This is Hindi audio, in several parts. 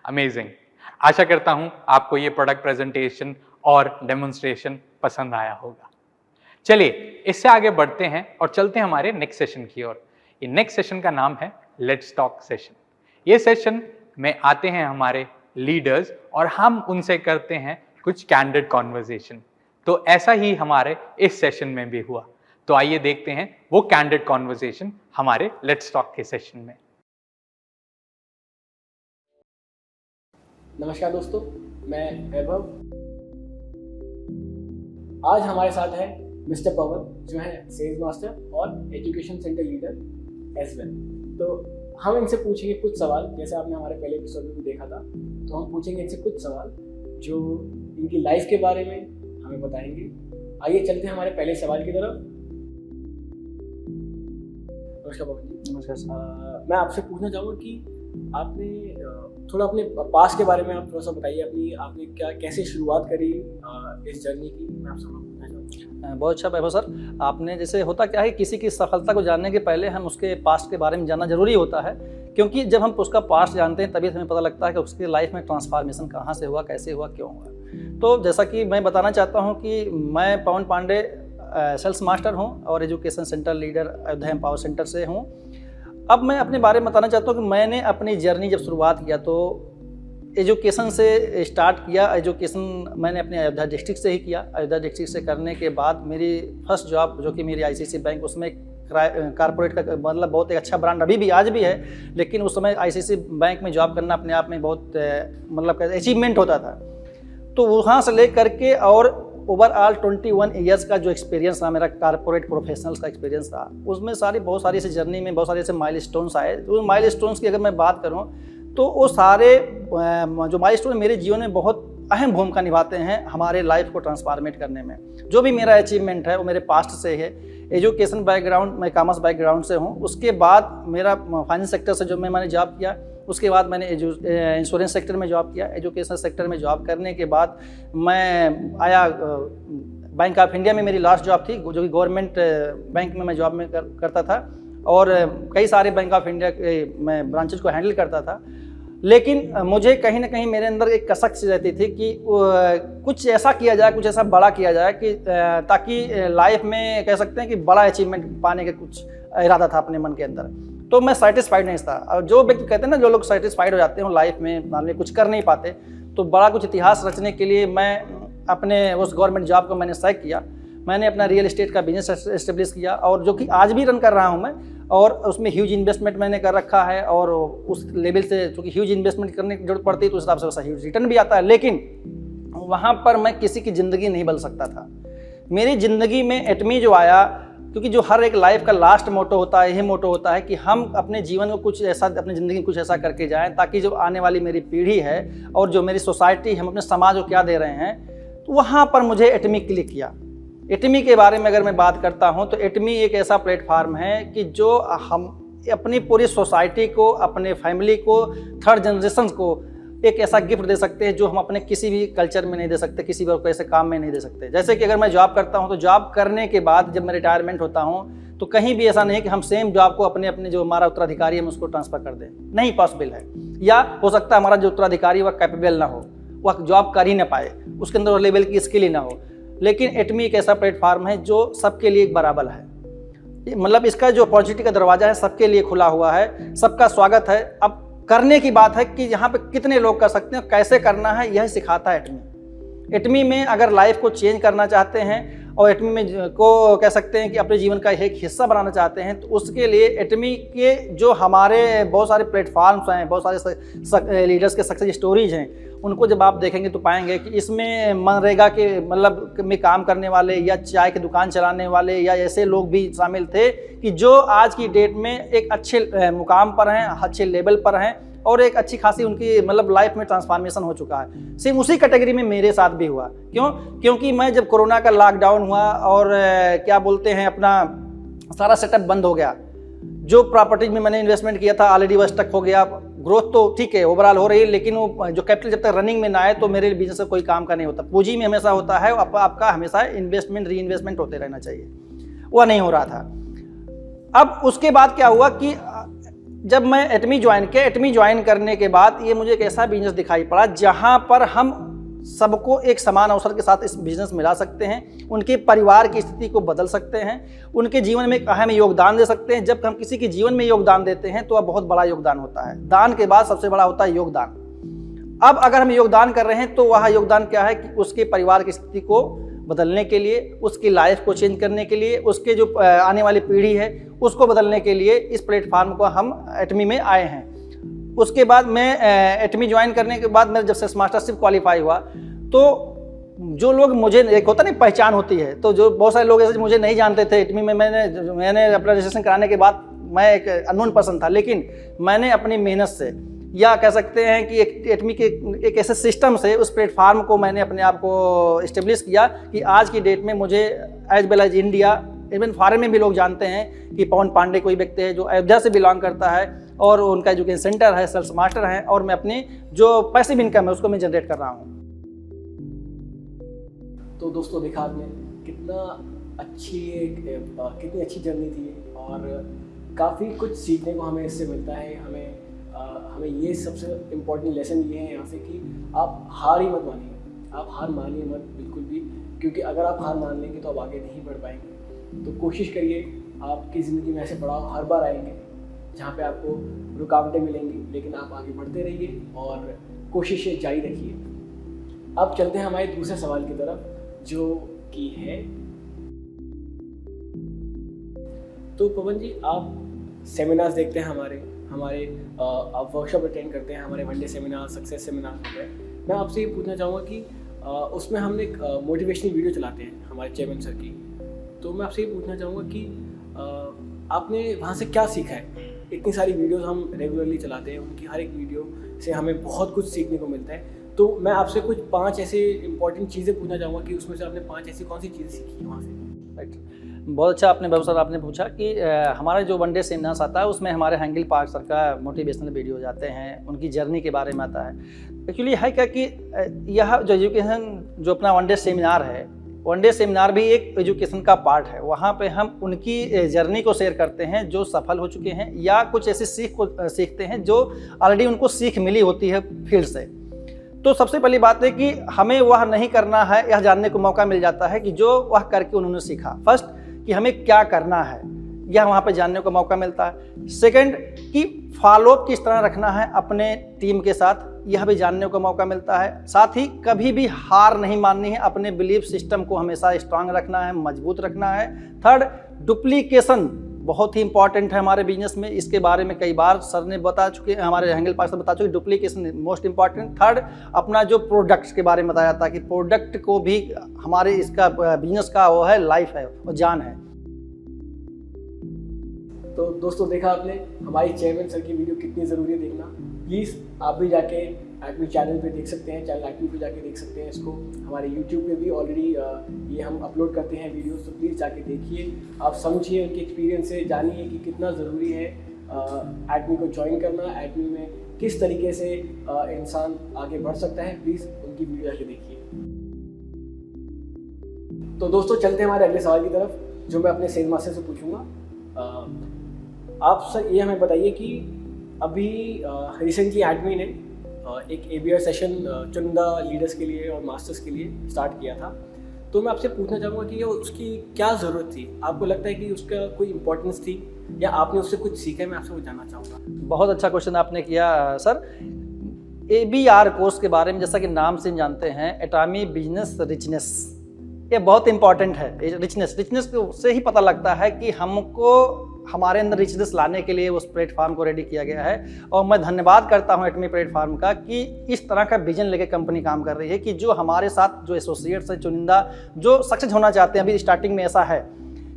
अमेजिंग। आशा करता हूं आपको ये प्रोडक्ट प्रेजेंटेशन और डेमोन्स्ट्रेशन पसंद आया होगा। चलिए इससे आगे बढ़ते हैं और चलते हैं हमारे नेक्स्ट सेशन की ओर। ये नेक्स्ट सेशन का नाम है लेट्स टॉक सेशन। ये सेशन में आते हैं हमारे लीडर्स और हम उनसे करते हैं कुछ कैंडिड कॉन्वर्सेशन। तो ऐसा ही हमारे इस सेशन में भी हुआ। तो आइए देखते हैं वो कैंडिड कॉन्वर्सेशन हमारे लेट्स टॉक के सेशन में। नमस्कार दोस्तों, मैं वैभव। आज हमारे साथ है मिस्टर पवन, जो है सेल्स मास्टर और education centre leader as well. तो हम इनसे पूछेंगे कुछ सवाल, जैसे आपने हमारे पहले एपिसोड में भी देखा था। तो हम पूछेंगे इनसे कुछ सवाल जो इनकी लाइफ के बारे में हमें बताएंगे। आइए चलते हैं हमारे पहले सवाल की तरफ। नमस्कार पवन जी। नमस्कार सर। मैं आपसे पूछना चाहूँगा कि आपने थोड़ा अपने पास्ट के बारे में आप थोड़ा सा बताइए। आपने कैसे शुरुआत करी इस जर्नी की, मैं आपसे पूछना चाहूँगा। बहुत अच्छा वैभव सर। आपने जैसे होता क्या है, किसी की सफलता को जानने के पहले हम उसके पास्ट के बारे में जानना जरूरी होता है, क्योंकि जब हम उसका पास्ट जानते हैं तभी हमें पता लगता है कि उसकी लाइफ में ट्रांसफॉर्मेशन कहाँ से हुआ, कैसे हुआ, क्यों हुआ। तो जैसा कि मैं बताना चाहता हूँ कि मैं पवन पांडे सेल्स मास्टर हूँ और education centre leader Ayodhya empower centre से हूँ। अब मैं अपने बारे में बताना चाहता हूँ कि मैंने अपनी जर्नी जब शुरुआत किया तो एजुकेशन से स्टार्ट किया। एजुकेशन मैंने अपने अयोध्या डिस्ट्रिक्ट से ही किया। अयोध्या डिस्ट्रिक्ट से करने के बाद मेरी फर्स्ट जॉब जो कि मेरी आईसीसी बैंक, उसमें कारपोरेट का मतलब बहुत एक अच्छा ब्रांड अभी भी आज भी है, लेकिन उस समय आईसीसी बैंक में जॉब करना अपने आप में बहुत मतलब अचीवमेंट होता था। तो वहाँ से ले करके और ओवरऑल 21 ईयर्स का जो एक्सपीरियंस था मेरा, कारपोरेट प्रोफेशनल्स का एक्सपीरियंस था, उसमें बहुत सारी ऐसी जर्नी में बहुत सारे ऐसे माइलस्टोन्स आए। तो उन माइलस्टोन्स की अगर मैं बात करूं तो वो सारे जो माइलस्टोन मेरे जीवन में बहुत अहम भूमिका निभाते हैं हमारे लाइफ को ट्रांसफॉर्मेट करने में। जो भी मेरा अचीवमेंट है वो मेरे पास्ट से है। एजुकेशन बैकग्राउंड, मैं कॉमर्स बैकग्राउंड से हूँ। उसके बाद मेरा फाइनेंस सेक्टर से जो मैंने जॉब किया, उसके बाद मैंने इंश्योरेंस सेक्टर में जॉब किया। एजुकेशन सेक्टर में जॉब करने के बाद मैं आया बैंक ऑफ इंडिया में, मेरी लास्ट जॉब थी, जो कि गवर्नमेंट बैंक में मैं जॉब में करता था और कई सारे बैंक ऑफ इंडिया के मैं ब्रांचेज को हैंडल करता था। लेकिन मुझे कहीं ना कहीं मेरे अंदर एक कसक सी रहती थी कि कुछ ऐसा किया जाए, कुछ ऐसा बड़ा किया जाए कि ताकि लाइफ में कह सकते हैं कि बड़ा अचीवमेंट पाने का कुछ इरादा था अपने मन के अंदर। तो मैं सेटिस्फाइड नहीं था। और जो व्यक्ति कहते हैं ना, जो लोग सेटिस्फाइड हो जाते हैं लाइफ में, मान लीजिए कुछ कर नहीं पाते, तो बड़ा कुछ इतिहास रचने के लिए मैं अपने उस गवर्नमेंट जॉब को मैंने तय किया। मैंने अपना रियल एस्टेट का बिजनेस एस्टेब्लिश किया और जो कि आज भी रन कर रहा हूं मैं, और उसमें ह्यूज इन्वेस्टमेंट मैंने कर रखा है। और उस लेवल से चूँकि ह्यूज इन्वेस्टमेंट करने की जरूरत पड़ती है तो उस हिसाब से वैसा ह्यूज रिटर्न भी आता है। लेकिन वहाँ पर मैं किसी की ज़िंदगी नहीं बदल सकता था। मेरी ज़िंदगी में एटमी जो आया, क्योंकि जो हर एक लाइफ का लास्ट मोटो होता है, यही मोटो होता है कि हम अपने जीवन को कुछ ऐसा, अपनी ज़िंदगी में कुछ ऐसा करके जाएं ताकि जो आने वाली मेरी पीढ़ी है और जो मेरी सोसाइटी, हम अपने समाज को क्या दे रहे हैं, तो वहाँ पर मुझे एटमी क्लिक किया। एटमी के बारे में अगर मैं बात करता हूँ तो एटमी एक ऐसा प्लेटफार्म है कि जो हम अपनी पूरी सोसाइटी को, अपने फैमिली को, थर्ड जनरेशन को एक ऐसा गिफ्ट दे सकते हैं जो हम अपने किसी भी कल्चर में नहीं दे सकते, किसी भी ऐसे काम में नहीं दे सकते। जैसे कि अगर मैं जॉब करता हूं तो जॉब करने के बाद जब मैं रिटायरमेंट होता हूं तो कहीं भी ऐसा नहीं कि हम सेम जॉब को अपने जो हमारा उत्तराधिकारी है उसको ट्रांसफ़र कर दें, नहीं पॉसिबल है। या हो सकता है हमारा जो उत्तराधिकारी वह कैपेबल ना हो, वह जॉब कर ही ना पाए, उसके अंदर लेवल की स्किल ही ना हो। लेकिन एटमी एक ऐसा प्लेटफार्म है जो सबके लिए एक बराबर है। मतलब इसका जो अपॉर्चुनिटी का दरवाज़ा है सबके लिए खुला हुआ है, सबका स्वागत है। अब करने की बात है कि यहाँ पे कितने लोग कर सकते हैं, कैसे करना है, यह सिखाता है एटमी। एटमी में अगर लाइफ को चेंज करना चाहते हैं और एटमी में को कह सकते हैं कि अपने जीवन का एक हिस्सा बनाना चाहते हैं, तो उसके लिए एटमी के जो हमारे बहुत सारे प्लेटफॉर्म्स हैं, बहुत सारे लीडर्स के सक्सेस स्टोरीज हैं, उनको जब आप देखेंगे तो पाएंगे कि इसमें मनरेगा के मतलब में काम करने वाले या चाय की दुकान चलाने वाले या ऐसे लोग भी शामिल थे कि जो आज की डेट में एक अच्छे मुकाम पर हैं, अच्छे लेवल पर हैं और एक अच्छी खासी उनकी मतलब लाइफ में ट्रांसफॉर्मेशन हो चुका है। सेम उसी कैटेगरी में मेरे साथ भी हुआ। क्योंकि मैं जब कोरोना का लॉकडाउन हुआ और क्या बोलते हैं अपना सारा सेटअप बंद हो गया, जो प्रॉपर्टीज में मैंने इन्वेस्टमेंट किया था ऑलरेडी वह स्टक हो गया। ग्रोथ तो ठीक है ओवरऑल हो रही है, लेकिन वो जो कैपिटल जब तक रनिंग में ना आए तो मेरे बिजनेस से कोई काम का नहीं होता। पूंजी में हमेशा होता है आपका हमेशा इन्वेस्टमेंट री इन्वेस्टमेंट होते रहना चाहिए, वह नहीं हो रहा था। अब उसके बाद क्या हुआ कि जब मैं एटमी ज्वाइन किया, एटमी ज्वाइन करने के बाद ये मुझे एक ऐसा बिजनेस दिखाई पड़ा जहाँ पर हम सबको एक समान अवसर के साथ इस बिजनेस में ला सकते हैं, उनके परिवार की स्थिति को बदल सकते हैं, उनके जीवन में एक अहम योगदान दे सकते हैं। जब हम किसी के जीवन में योगदान देते हैं तो वह बहुत बड़ा योगदान होता है। दान के बाद सबसे बड़ा होता है योगदान। अब अगर हम योगदान कर रहे हैं तो वह योगदान क्या है कि उसके परिवार की स्थिति को बदलने के लिए, उसकी लाइफ को चेंज करने के लिए, उसके जो आने वाली पीढ़ी है उसको बदलने के लिए इस प्लेटफार्म को हम एटमी में आए हैं। उसके बाद मैं एटमी ज्वाइन करने के बाद मैं जब सेल्स मास्टरशिप क्वालिफाई हुआ तो जो लोग मुझे, एक होता नहीं पहचान होती है, तो जो बहुत सारे लोग ऐसे मुझे नहीं जानते थे एटमी में, मैंने अपना रजिस्ट्रेशन कराने के बाद मैं एक अननोन पर्सन था, लेकिन मैंने अपनी मेहनत से या कह सकते हैं कि एक एटमी के एक ऐसे सिस्टम से उस प्लेटफार्म को मैंने अपने आप को इस्टेब्लिश किया कि आज की डेट में मुझे as well as India, even foreign में भी लोग जानते हैं कि पवन पांडे कोई व्यक्ति है जो अयोध्या से बिलोंग करता है और उनका एजुकेशन सेंटर है, सेल्स मास्टर है, और मैं अपनी जो पैसिव इनकम है उसको मैं जनरेट कर रहा हूँ। तो दोस्तों देखा आपने कितनी अच्छी जर्नी थी और काफ़ी कुछ सीखने को हमें इससे मिलता है। हमें ये सबसे इम्पोर्टेंट लेसन ये है यहाँ से कि आप हार ही मत मानिए, आप हार मानिए मत बिल्कुल भी, क्योंकि अगर आप हार मान लेंगे तो आप आगे नहीं बढ़ पाएंगे। तो कोशिश करिए, आपकी ज़िंदगी में ऐसे पड़ाव हर बार आएंगे जहाँ पे आपको रुकावटें मिलेंगी, लेकिन आप आगे बढ़ते रहिए और कोशिशें जारी रखिए। अब चलते हैं हमारे दूसरे सवाल की तरफ जो कि है, तो पवन जी आप सेमिनार्स देखते हैं हमारे आप वर्कशॉप अटेंड करते हैं, हमारे one day seminar, success seminar हो गए। मैं आपसे ये पूछना चाहूँगा कि उसमें हम एक मोटिवेशनल वीडियो चलाते हैं हमारे चेयरमैन सर की, तो मैं आपसे ये पूछना चाहूँगा कि आपने वहाँ से क्या सीखा है? इतनी सारी वीडियोस हम रेगुलरली चलाते हैं, उनकी हर एक वीडियो से हमें बहुत कुछ सीखने को मिलता है। तो मैं आपसे कुछ 5 ऐसे इंपॉर्टेंट चीज़ें पूछना चाहूँगा कि उसमें से आपने 5 ऐसी कौन सी चीज़ें सीखी है वहाँ से? राइट, बहुत अच्छा आपने बाबू सर आपने पूछा कि हमारा जो वन डे सेमिनार्स आता है उसमें हमारे हैंगिल पार्क सर का मोटिवेशनल वीडियो जाते हैं, उनकी जर्नी के बारे में आता है। एक्चुअली है क्या कि यह जो एजुकेशन जो अपना वन डे सेमिनार है, वन डे सेमिनार भी एक एजुकेशन का पार्ट है। वहाँ पे हम उनकी जर्नी को शेयर करते हैं जो सफल हो चुके हैं या कुछ ऐसी सीख को सीखते हैं जो ऑलरेडी उनको सीख मिली होती है फील्ड से। तो सबसे पहली बात है कि हमें वह नहीं करना है, यह जानने को मौका मिल जाता है कि जो वह करके उन्होंने सीखा। फर्स्ट कि हमें क्या करना है, यह वहाँ पे जानने को मौका मिलता है। सेकंड कि फॉलोअप किस तरह रखना है अपने टीम के साथ, यह भी जानने को मौका मिलता है। साथ ही कभी भी हार नहीं माननी है, अपने बिलीफ सिस्टम को हमेशा स्ट्रांग रखना है, मजबूत रखना है। थर्ड, डुप्लीकेशन बहुत ही इंपॉर्टेंट है हमारे बिजनेस में, इसके बारे में कई बार सर ने बता चुके, हमारे हैंगल पार्क सर बता चुके, डुप्लीकेशन मोस्ट इंपॉर्टेंट। थर्ड, अपना जो प्रोडक्ट्स के बारे में बताया था कि प्रोडक्ट को भी हमारे इसका बिजनेस का वो है, लाइफ है, वो जान है। तो दोस्तों देखा आपने हमारी चेयरमैन सर की वीडियो कितनी ज़रूरी है देखना। प्लीज़ आप भी जाके एक्टिव चैनल पे देख सकते हैं, चैनल एक्टिव पे जाके देख सकते हैं इसको। हमारे यूट्यूब पे भी ऑलरेडी ये हम अपलोड करते हैं वीडियोस, तो प्लीज़ जाके देखिए, आप समझिए, उनके एक्सपीरियंस से जानिए कि कितना ज़रूरी है एक्टिव को ज्वाइन करना, एक्टिव में किस तरीके से इंसान आगे बढ़ सकता है। प्लीज़ उनकी वीडियो जाके देखिए। तो दोस्तों चलते हैं हमारे अगले सवाल की तरफ जो मैं अपने सेल मास्टर से पूछूंगा। आप सर ये हमें बताइए कि अभी रिसेंटली एडमी ने एक ABR सेशन चुनिंदा लीडर्स के लिए और मास्टर्स के लिए स्टार्ट किया था, तो मैं आपसे पूछना चाहूँगा कि ये उसकी क्या ज़रूरत थी? आपको लगता है कि उसका कोई इम्पोर्टेंस थी या आपने उससे कुछ सीखा है? मैं आपसे वो जानना चाहूँगा। बहुत अच्छा क्वेश्चन आपने किया सर। ABR कोर्स के बारे में जैसा कि नाम से जानते हैं, एटॉमी बिजनेस रिचनेस, ये बहुत इंपॉर्टेंट है। रिचनेस से ही पता लगता है कि हमको हमारे अंदर रिचनेस लाने के लिए उस प्लेटफार्म को रेडी किया गया है। और मैं धन्यवाद करता हूं एटमी प्लेटफार्म का कि इस तरह का विजन लेके कंपनी काम कर रही है कि जो हमारे साथ जो एसोसिएट्स हैं, चुनिंदा जो सक्सेस होना चाहते हैं, अभी स्टार्टिंग में ऐसा है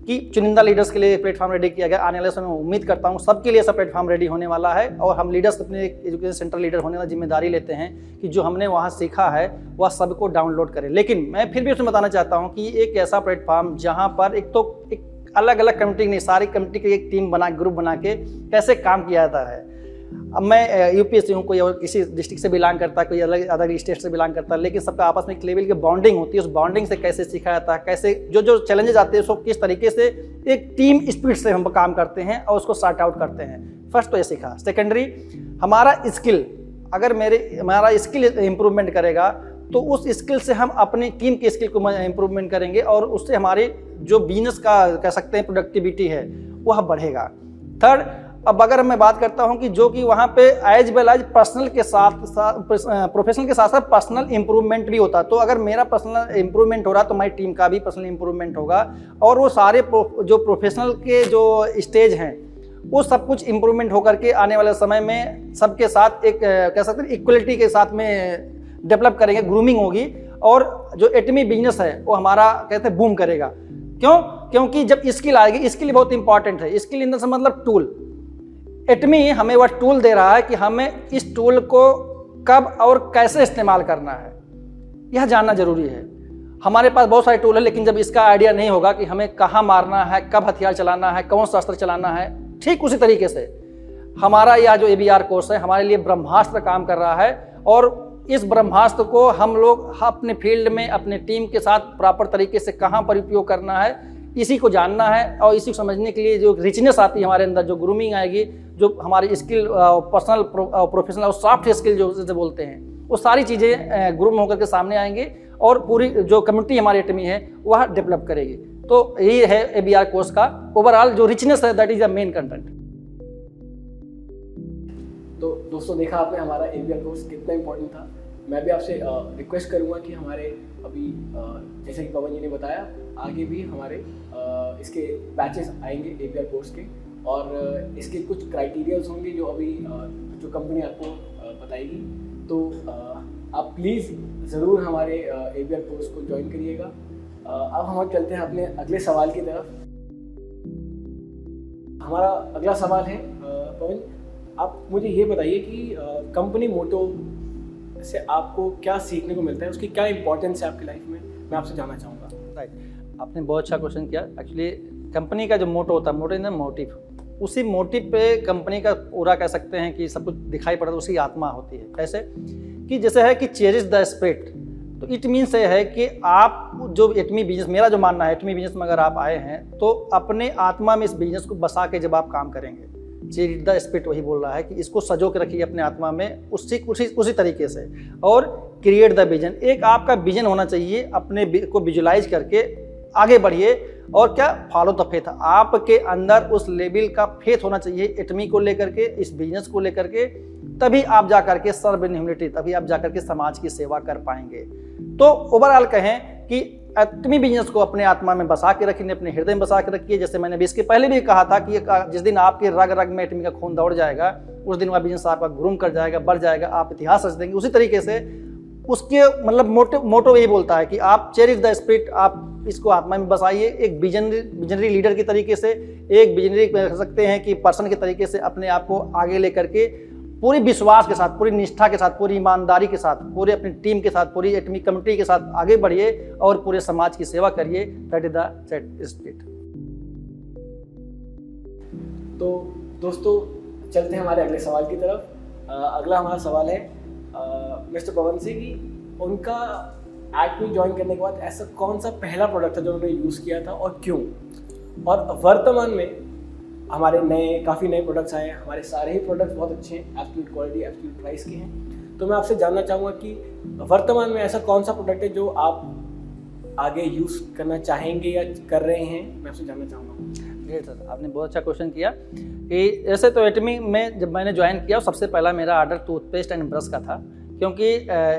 कि चुनिंदा लीडर्स के लिए प्लेटफॉर्म रेडी किया गया। आने वाले समय में उम्मीद करता हूँ सबके लिए ऐसा प्लेटफॉर्म रेडी होने वाला है और हम लीडर्स अपने एजुकेशन सेंटर लीडर होने वाला जिम्मेदारी लेते हैं कि जो हमने वहाँ सीखा है वह सबको डाउनलोड करें। लेकिन मैं फिर भी उसमें बताना चाहता हूँ कि एक ऐसा प्लेटफॉर्म जहाँ पर एक अलग अलग कम्युनिटी नहीं, सारी कम्युनिटी की एक टीम बना, ग्रुप बना के कैसे काम किया जाता है। अब मैं यूपी से हूँ, कोई और किसी डिस्ट्रिक्ट से बिलोंग करता है, कोई अलग अदर स्टेट से बिलोंग करता है, लेकिन सबका आपस में एक लेवल की बॉन्डिंग होती है। उस बॉन्डिंग से कैसे सीखा जाता है, कैसे जो चैलेंजेस आते हैं उसको किस तरीके से एक टीम स्पिरिट से हम काम करते हैं और उसको सॉर्ट आउट करते हैं। फर्स्ट तो ये सीखा। सेकेंडरी, हमारा स्किल, अगर हमारा स्किल इम्प्रूवमेंट करेगा तो उस स्किल से हम अपनी टीम के स्किल को इम्प्रूवमेंट करेंगे और उससे हमारे जो बिजनेस का कह सकते हैं प्रोडक्टिविटी है वह बढ़ेगा। थर्ड, अब अगर मैं बात करता हूं कि जो कि वहाँ पे एज वेल एज पर्सनल के साथ प्रोफेशनल के साथ साथ पर्सनल इंप्रूवमेंट भी होता है। तो अगर मेरा पर्सनल इंप्रूवमेंट हो रहा तो हमारी टीम का भी पर्सनल इंप्रूवमेंट होगा और वो सारे जो प्रोफेशनल के जो स्टेज हैं वो सब कुछ इंप्रूवमेंट होकर के आने वाले समय में सबके साथ एक कह सकते हैं इक्वलिटी के साथ में डेवलप करेंगे, ग्रूमिंग होगी और जो एटमी बिजनेस है वो हमारा कहते हैं बूम करेगा। क्योंकि जब स्किल आएगी, स्किल बहुत इंपॉर्टेंट है। स्किल इन द सेंस मतलब टूल। एटमी हमें वह टूल दे रहा है कि हमें इस टूल को कब और कैसे इस्तेमाल करना है, यह जानना जरूरी है। हमारे पास बहुत सारे टूल है, लेकिन जब इसका आइडिया नहीं होगा कि हमें कहाँ मारना है, कब हथियार चलाना है, कौन सा अस्त्र चलाना है, ठीक उसी तरीके से हमारा यह जो ABR कोर्स है हमारे लिए ब्रह्मास्त्र काम कर रहा है। और इस ब्रह्मास्त्र को हम लोग अपने फील्ड में अपने टीम के साथ प्रॉपर तरीके से कहाँ पर उपयोग करना है, इसी को जानना है। और इसी को समझने के लिए जो रिचनेस आती है हमारे अंदर, जो ग्रूमिंग आएगी, जो हमारी स्किल पर्सनल प्रोफेशनल और सॉफ्ट स्किल जो बोलते हैं, वो सारी चीज़ें ग्रूम होकर के सामने आएंगे और पूरी जो कम्युनिटी हमारी एटमी है वह डेवलप करेगी। तो यही है ABR कोर्स का ओवरऑल जो रिचनेस है, that is the main content. तो दोस्तों देखा आपने हमारा ABR कोर्स कितना इंपॉर्टेंट था। मैं भी आपसे रिक्वेस्ट करूंगा कि हमारे अभी जैसे कि पवन जी ने बताया, आगे भी हमारे इसके बैचेस आएंगे ABR कोर्स के और इसके कुछ क्राइटेरियाज होंगे जो अभी जो कंपनी आपको बताएगी। तो आप प्लीज़ ज़रूर हमारे ABR कोर्स को ज्वाइन करिएगा। अब हम चलते हैं अपने अगले सवाल की तरफ। हमारा अगला सवाल है पवन, आप मुझे ये बताइए कि कंपनी मोटो से आपको क्या सीखने को मिलता है, उसकी क्या इंपॉर्टेंस है आपकी लाइफ में, मैं आपसे जानना चाहूँगा। राइट, आपने बहुत अच्छा क्वेश्चन किया। एक्चुअली कंपनी का जो मोटो होता है, मोटो इन द मोटिव, उसी मोटिव पे कंपनी का पूरा कह सकते हैं कि सब कुछ दिखाई पड़ता है, उसी आत्मा होती है। कैसे कि जैसे है कि चेरिश द स्पिरिट, तो इट मीन्स ये है कि आप जो एटमी बिजनेस, मेरा जो मानना है एटमी बिजनेस में अगर आप आए हैं तो अपने आत्मा में इस बिजनेस को बसा के जब आप काम करेंगे, चेरिश द स्पिरिट वही बोल रहा है कि इसको सजो के रखिए अपने आत्मा में उसी तरीके से, और क्रिएट द विजन। एक आपका विजन होना चाहिए, अपने को विजुलाइज करके आगे बढ़िए और क्या फॉलो द फेथ, आपके अंदर उस लेवल का फेथ होना चाहिए एटमी को लेकर के, इस बिजनेस को लेकर के, तभी आप जा करके सर्व इन ह्यूमैनिटी, तभी आप जा करके समाज की सेवा कर पाएंगे। तो ओवरऑल कहें कि एटमी बिजनेस को अपने आत्मा में बसा के रखिए, अपने हृदय में बसा के रखिए। जैसे मैंने भी इसके पहले भी कहा था कि जिस दिन आपके रग रग में एटमी का खून दौड़ जाएगा, उस दिन वह बिजनेस आपका ग्रूम कर जाएगा, बढ़ जाएगा, आप इतिहास रच देंगे। उसी तरीके से उसके मतलब मोटो यही बोलता है कि आप चेरिश द स्पिरिट, आप इसको आत्मा में बसाइए, एक विजनरी लीडर की तरीके से, एक विजनरी कह सकते हैं कि पर्सन के तरीके से अपने आप को आगे लेकर के पूरी विश्वास के साथ, पूरी निष्ठा के साथ, पूरी ईमानदारी के साथ, पूरे अपनी टीम के साथ, पूरी एटमी कम्युनिटी के साथ आगे बढ़िए और पूरे समाज की सेवा करिए। That is the spirit. तो दोस्तों चलते हैं हमारे अगले सवाल की तरफ। अगला हमारा सवाल है मिस्टर पवन से कि उनका एटमी ज्वाइन करने के बाद ऐसा कौन सा पहला प्रोडक्ट था जो उन्होंने यूज़ किया था और क्यों, और वर्तमान में हमारे काफ़ी नए प्रोडक्ट्स आए हैं, हमारे सारे ही प्रोडक्ट्स बहुत अच्छे हैं, एब्सोल्यूट क्वालिटी एब्सोल्यूट प्राइस के हैं। तो मैं आपसे जानना चाहूँगा कि वर्तमान में ऐसा कौन सा प्रोडक्ट है जो आप आगे यूज़ करना चाहेंगे या कर रहे हैं, मैं आपसे जानना चाहूँगा। ग्रेट सर, आपने बहुत अच्छा क्वेश्चन किया कि ऐसे तो एटमी में जब मैंने ज्वाइन किया सबसे पहला मेरा ऑर्डर टूथपेस्ट एंड ब्रश का था, क्योंकि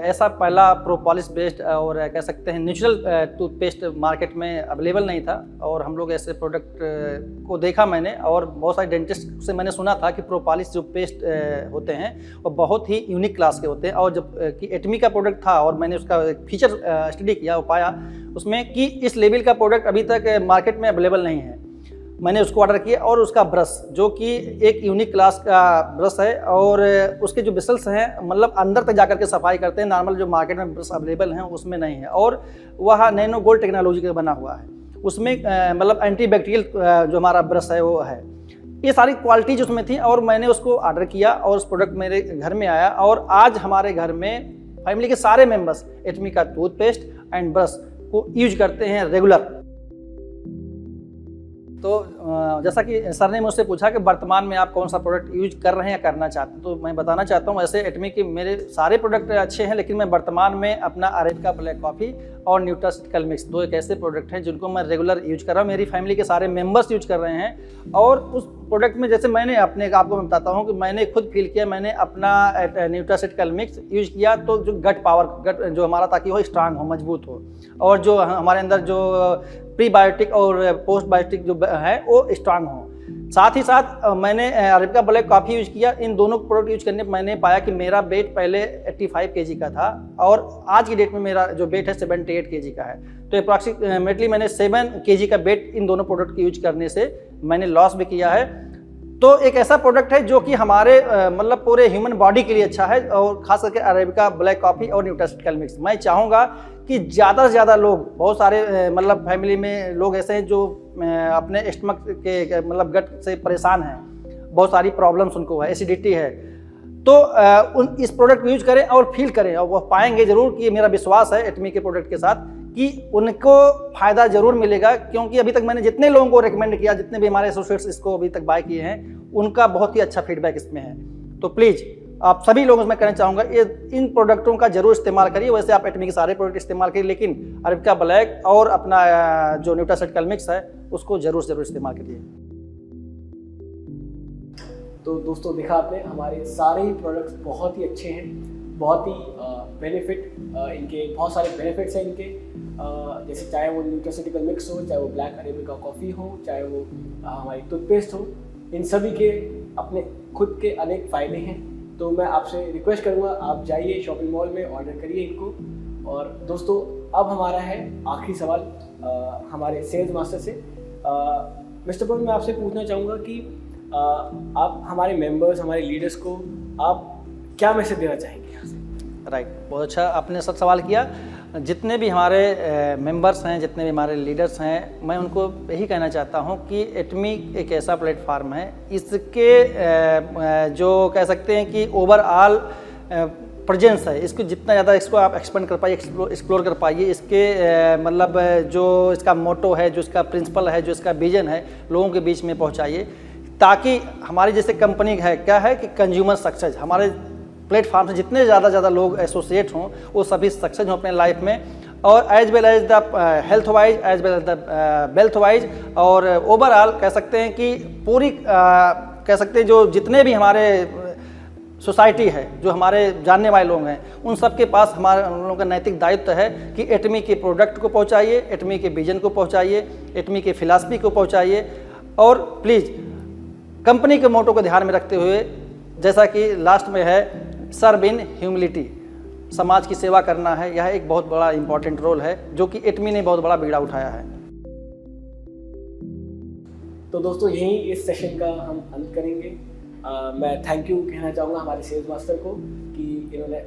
ऐसा पहला प्रोपॉलिस बेस्ड और कह सकते हैं नेचुरल टूथपेस्ट मार्केट में अवेलेबल नहीं था। और हम लोग ऐसे प्रोडक्ट को देखा मैंने, और बहुत सारे डेंटिस्ट से मैंने सुना था कि प्रोपॉलिस जो पेस्ट होते हैं वो बहुत ही यूनिक क्लास के होते हैं। और जब कि एटमी का प्रोडक्ट था और मैंने उसका फीचर स्टडी किया, वो पाया उसमें कि इस लेवल का प्रोडक्ट अभी तक मार्केट में अवेलेबल नहीं है। मैंने उसको ऑर्डर किया और उसका ब्रश जो कि एक यूनिक क्लास का ब्रश है, और उसके जो ब्रिसल्स हैं मतलब अंदर तक जाकर के सफाई करते हैं, नॉर्मल जो मार्केट में ब्रश अवेलेबल हैं उसमें नहीं है। और वह नैनो गोल्ड टेक्नोलॉजी का बना हुआ है, उसमें मतलब एंटी बैक्टीरियल जो हमारा ब्रश है वो है। ये सारी क्वालिटीज उसमें थी और मैंने उसको ऑर्डर किया और उस प्रोडक्ट मेरे घर में आया और आज हमारे घर में फैमिली के सारे मेंबर्स एटमी का टूथपेस्ट एंड ब्रश को यूज करते हैं रेगुलर। तो जैसा कि सर ने मुझसे पूछा कि वर्तमान में आप कौन सा प्रोडक्ट यूज कर रहे हैं या करना चाहते हैं, तो मैं बताना चाहता हूँ ऐसे एटमी के मेरे सारे प्रोडक्ट अच्छे हैं, लेकिन मैं वर्तमान में अपना अरेबिका ब्लैक कॉफ़ी और न्यूट्रास्यूटिकल मिक्स दो एक ऐसे प्रोडक्ट हैं जिनको मैं रेगुलर यूज कर रहा हूँ, मेरी फैमिली के सारे मेंबर्स यूज कर रहे हैं। और उस प्रोडक्ट में जैसे मैंने अपने आपको मैं बताता हूँ कि मैंने खुद फील किया, मैंने अपना न्यूट्रास्यूटिकल मिक्स यूज किया तो जो गट पावर जो हमारा ताकि हो स्ट्रांग हो, मजबूत हो, और जो हमारे अंदर जो प्रीबायोटिक और पोस्ट बायोटिक जो है वो स्ट्रांग हो। साथ ही साथ मैंने अरेबिका ब्लैक कॉफ़ी यूज किया। इन दोनों प्रोडक्ट यूज करने पर मैंने पाया कि मेरा वेट पहले 85 kg का था और आज की डेट में मेरा जो वेट है 78 kg का है। तो अप्रॉक्सीमेटली मैंने 7 kg का वेट इन दोनों प्रोडक्ट के यूज करने से मैंने लॉस भी किया है। तो एक ऐसा प्रोडक्ट है जो कि हमारे मतलब पूरे ह्यूमन बॉडी के लिए अच्छा है, और खास करके अरेबिका ब्लैक कॉफ़ी और न्यूट्रास्यूटिकल मिक्स। मैं चाहूँगा कि ज़्यादा से ज़्यादा लोग, बहुत सारे मतलब फैमिली में लोग ऐसे हैं जो अपने स्टमक के मतलब गट से परेशान हैं, बहुत सारी प्रॉब्लम्स उनको है, एसिडिटी है, तो इस प्रोडक्ट को यूज करें और फील करें, और वो पाएंगे ज़रूर कि मेरा विश्वास है एटमी के प्रोडक्ट के साथ कि उनको फ़ायदा ज़रूर मिलेगा। क्योंकि अभी तक मैंने जितने लोगों को रिकमेंड किया, जितने भी हमारे एसोसिएट्स इसको अभी तक बाय किए हैं, उनका बहुत ही अच्छा फीडबैक इसमें है। तो प्लीज़ आप सभी लोगों से मैं कहना चाहूँगा ये इन प्रोडक्टों का जरूर इस्तेमाल करिए। वैसे आप एटमी के सारे प्रोडक्ट इस्तेमाल करिए, लेकिन अरेबिका ब्लैक और अपना जो न्यूट्रास्यूटिकल मिक्स है उसको जरूर इस्तेमाल करिए। तो दोस्तों देखा आपने, हमारे सारे ही प्रोडक्ट्स बहुत ही अच्छे हैं, बहुत ही बेनिफिट इनके बहुत सारे बेनिफिट्स हैं इनके, जैसे चाहे वो न्यूट्रास्यूटिकल मिक्स हो, चाहे वो ब्लैक अरेबिका कॉफ़ी हो, चाहे वो हमारी टूथपेस्ट हो, इन सभी के अपने खुद के अनेक फ़ायदे हैं। तो मैं आपसे रिक्वेस्ट करूँगा आप जाइए शॉपिंग मॉल में, ऑर्डर करिए इनको। और दोस्तों अब हमारा है आखिरी सवाल हमारे सेल्स मास्टर से। मिस्टर पवन, मैं आपसे पूछना चाहूँगा कि आप हमारे मेंबर्स, हमारे लीडर्स को आप क्या मैसेज देना चाहेंगे यहाँ से? राइट, बहुत अच्छा आपने सब सवाल किया। जितने भी हमारे मेंबर्स हैं, जितने भी हमारे लीडर्स हैं, मैं उनको यही कहना चाहता हूं कि एटमी एक ऐसा प्लेटफार्म है, इसके जो कह सकते हैं कि ओवरऑल प्रेजेंस है, इसको जितना ज़्यादा इसको आप एक्सपेंड कर पाइए, एक्सप्लोर कर पाइए, इसके मतलब जो इसका मोटो है, जो इसका प्रिंसिपल है, जो इसका विजन है, लोगों के बीच में पहुँचाइए, ताकि हमारी जैसे कंपनी है क्या है कि कंज्यूमर सक्सेस, हमारे प्लेटफार्म से जितने ज़्यादा लोग एसोसिएट हों वो सभी सक्सेस हों अपने लाइफ में, और as well as the health wise, as well as the wealth wise, और ओवरऑल कह सकते हैं कि पूरी कह सकते हैं जो जितने भी हमारे सोसाइटी है, जो हमारे जानने वाले लोग हैं, उन सब के पास हमारे उन लोगों का नैतिक दायित्व है कि एटमी के प्रोडक्ट को पहुँचाइए, एटमी के विजन को पहुँचाइए, एटमी के फिलॉसफी को पहुँचाइए, और प्लीज़ कंपनी के मोटो को ध्यान में रखते हुए, जैसा कि लास्ट में है सर्व इन ह्यूमिलिटी, समाज की सेवा करना है, यह एक बहुत बड़ा इंपॉर्टेंट रोल है जो कि एटमी ने बहुत बड़ा बीड़ा उठाया है। तो दोस्तों यहीं इस सेशन का हम अंत करेंगे। मैं थैंक यू कहना चाहूँगा हमारे सेल्स मास्टर को कि इन्होंने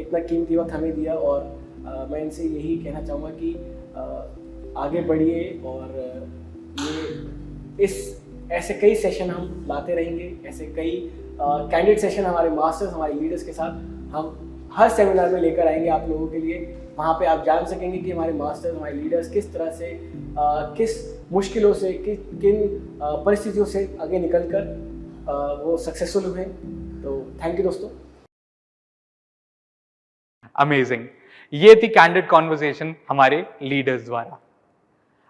इतना कीमती वक्त हमें दिया, और मैं इनसे यही कहना चाहूँगा कि आगे बढ़िए, और ये इस ऐसे कई सेशन हम लाते रहेंगे, ऐसे कई कैंडिडेट सेशन हमारे मास्टर्स, हमारे लीडर्स के साथ हम हर सेमिनार में लेकर आएंगे आप लोगों के लिए। वहाँ पे आप जान सकेंगे कि हमारे मास्टर्स, हमारे लीडर्स किस तरह से किस मुश्किलों से, किन परिस्थितियों से आगे निकलकर वो सक्सेसफुल हुए। तो थैंक यू दोस्तों। अमेजिंग, ये थी कैंडिड कॉन्वर्सेशन हमारे लीडर्स द्वारा।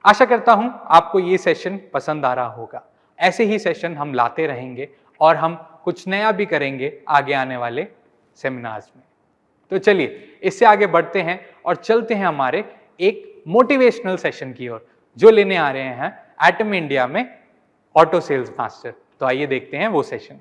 आशा करता हूं आपको ये सेशन पसंद आ रहा होगा। ऐसे ही सेशन हम लाते रहेंगे और हम कुछ नया भी करेंगे आगे आने वाले सेमिनार्स में। तो चलिए इससे आगे बढ़ते हैं और चलते हैं हमारे एक मोटिवेशनल सेशन की ओर, जो लेने आ रहे हैं एटम इंडिया में ऑटो सेल्स मास्टर। तो आइए देखते हैं वो सेशन।